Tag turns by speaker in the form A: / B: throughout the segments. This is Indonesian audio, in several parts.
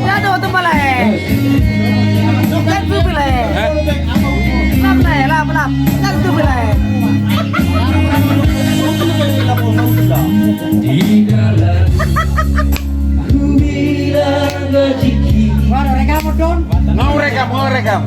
A: Jatuh tuh pala Kan tuh pala Lap. Kan tuh pala
B: Mau rekam.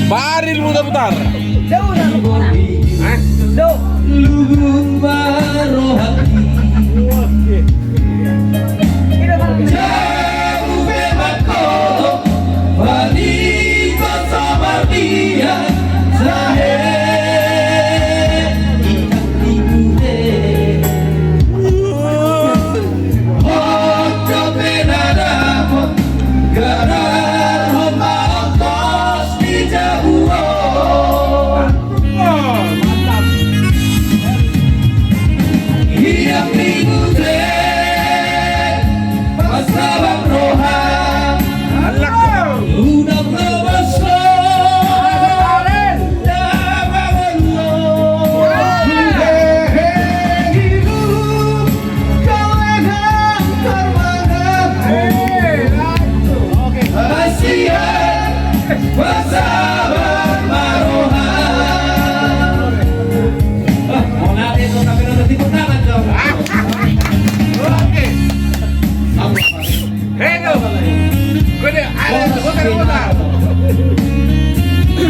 B: Baril muter-muter.
A: Jauh dah Jauh
C: Lugu baru hati jauh bebas kolo wanita sabar dia sahe ikan tibude hoto benadapo garar homa ongkos di jauh.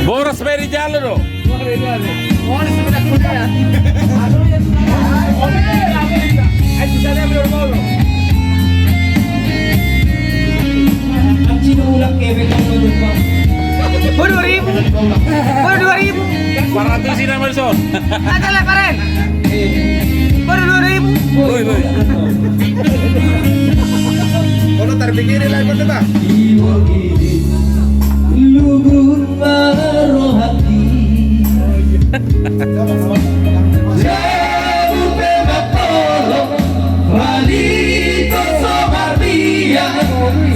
B: Boros sepeda jalan dong.
A: Baru 2000
B: 400 sih nama son.
A: Ada leparan Baru 2000
D: Kalau terpikirin lagi betul tak?
C: Lugu baru hati jauh bebas kolo wanita sabar dia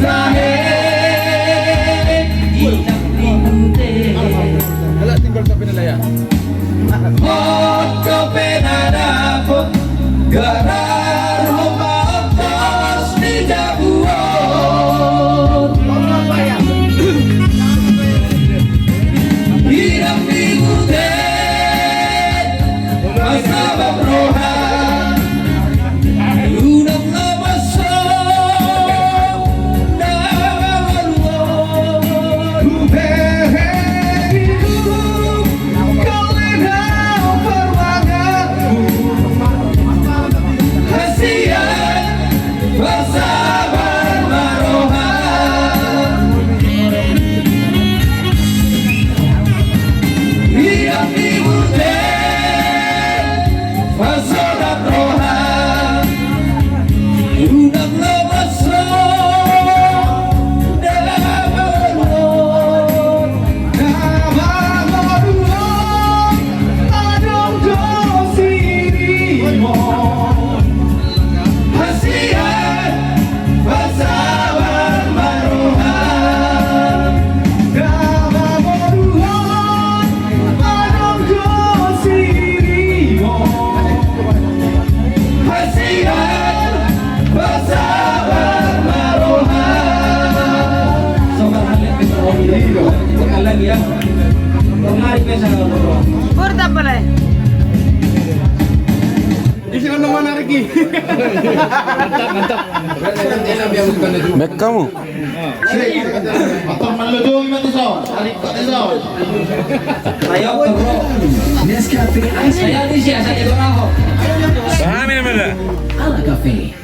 C: sahe ikan tibude
D: Kalau tinggal tapi nilai ya.
C: hoto benadapo garar homa ongkos di jabuon hidup tibude masabab rohan udang lebaso
A: Pur tak boleh lagi.
B: Back kamu.
C: Atau meludung gimana soal? Alik kok soal?
A: Ayo bro.
E: Nescafe Ice
A: Saya di sini saya Raho.
B: Pahami namanya.
E: ala cafe.